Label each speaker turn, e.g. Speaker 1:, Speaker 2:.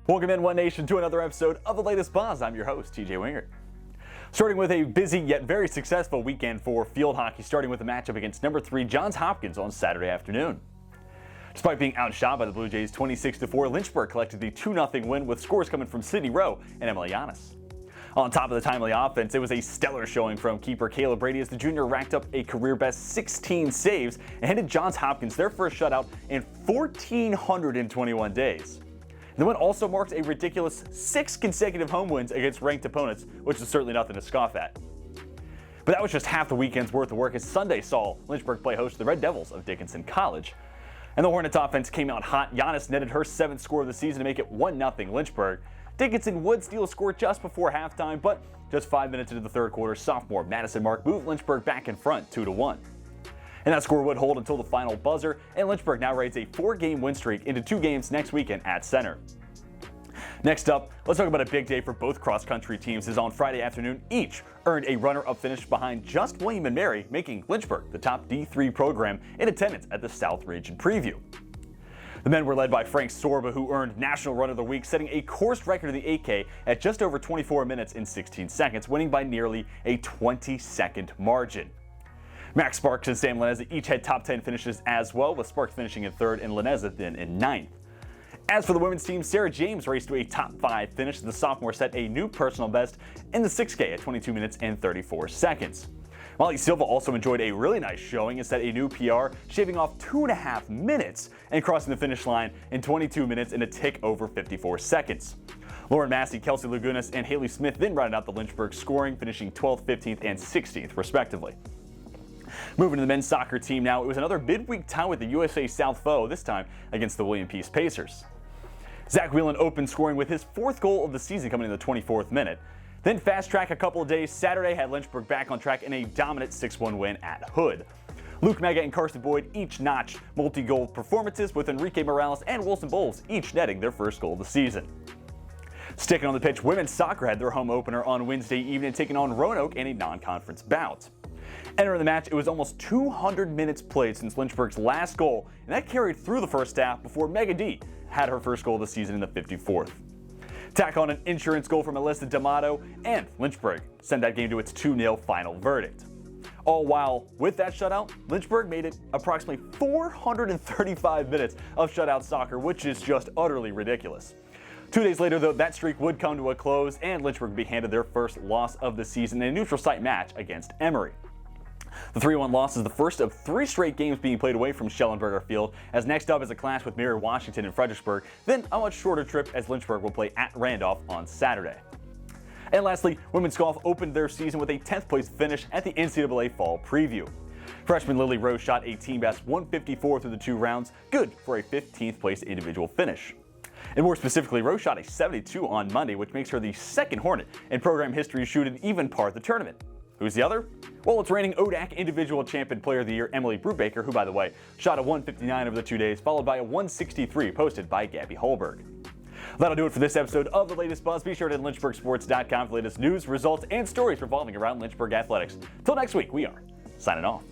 Speaker 1: Welcome in, One Nation, to another episode of the latest Buzz. I'm your host, TJ Wingert. Starting with a busy yet very successful weekend for field hockey, starting with a matchup against number 3 Johns Hopkins on Saturday afternoon. Despite being outshot by the Blue Jays 26-4, Lynchburg collected the 2-0 win with scores coming from Sidney Rowe and Emily Yanis. On top of the timely offense, it was a stellar showing from keeper Caleb Brady as the junior racked up a career-best 16 saves and handed Johns Hopkins their first shutout in 1,421 days. The win also marks a ridiculous 6 consecutive home wins against ranked opponents, which is certainly nothing to scoff at. But that was just half the weekend's worth of work, as Sunday saw Lynchburg play host to the Red Devils of Dickinson College. And the Hornets offense came out hot. Yanis netted her 7th score of the season to make it 1-0 Lynchburg. Dickinson would steal a score just before halftime, but just 5 minutes into the third quarter, sophomore Madison Mark moved Lynchburg back in front 2-1. And that score would hold until the final buzzer, and Lynchburg now rides a 4-game win streak into 2 games next weekend at center. Next up, let's talk about a big day for both cross-country teams, as on Friday afternoon, each earned a runner-up finish behind just William and Mary, making Lynchburg the top D3 program in attendance at the South Region Preview. The men were led by Frank Sorba, who earned National Run of the Week, setting a course record in the 8K at just over 24 minutes and 16 seconds, winning by nearly a 20-second margin. Max Sparks and Sam Linezza each had top 10 finishes as well, with Sparks finishing in 3rd and Linezza then in 9th. As for the women's team, Sarah James raced to a top 5 finish. The sophomore set a new personal best in the 6K at 22 minutes and 34 seconds. Molly Silva also enjoyed a really nice showing and set a new PR, shaving off 2.5 minutes and crossing the finish line in 22 minutes and a tick over 54 seconds. Lauren Massey, Kelsey Lagunas, and Haley Smith then rounded out the Lynchburg scoring, finishing 12th, 15th, and 16th, respectively. Moving to the men's soccer team now, it was another midweek tie with the USA South foe, this time against the William Peace Pacers. Zach Whelan opened scoring with his 4th goal of the season coming in the 24th minute. Then fast track a couple of days, Saturday had Lynchburg back on track in a dominant 6-1 win at Hood. Luke Mega and Carson Boyd each notched multi-goal performances, with Enrique Morales and Wilson Bowles each netting their first goal of the season. Sticking on the pitch, women's soccer had their home opener on Wednesday evening, taking on Roanoke in a non-conference bout. Entering the match, it was almost 200 minutes played since Lynchburg's last goal, and that carried through the first half before Mega D had her first goal of the season in the 54th. Tack on an insurance goal from Alyssa D'Amato, and Lynchburg sent that game to its 2-0 final verdict. All while, with that shutout, Lynchburg made it approximately 435 minutes of shutout soccer, which is just utterly ridiculous. 2 days later, though, that streak would come to a close, and Lynchburg would be handed their first loss of the season in a neutral site match against Emory. The 3-1 loss is the first of 3 straight games being played away from Schellenberger Field, as next up is a clash with Mary Washington and Fredericksburg, then a much shorter trip as Lynchburg will play at Randolph on Saturday. And lastly, women's golf opened their season with a 10th place finish at the NCAA Fall Preview. Freshman Lily Rose shot a team best 154 through the 2 rounds, good for a 15th place individual finish. And more specifically, Rose shot a 72 on Monday, which makes her the 2nd Hornet in program history to shoot an even par at the tournament. Who's the other? Well, it's reigning ODAC Individual Champion Player of the Year, Emily Brubaker, who, by the way, shot a 159 over the 2 days, followed by a 163 posted by Gabby Holberg. That'll do it for this episode of The Latest Buzz. Be sure to head to lynchburgsports.com for the latest news, results, and stories revolving around Lynchburg athletics. Till next week, we are signing off.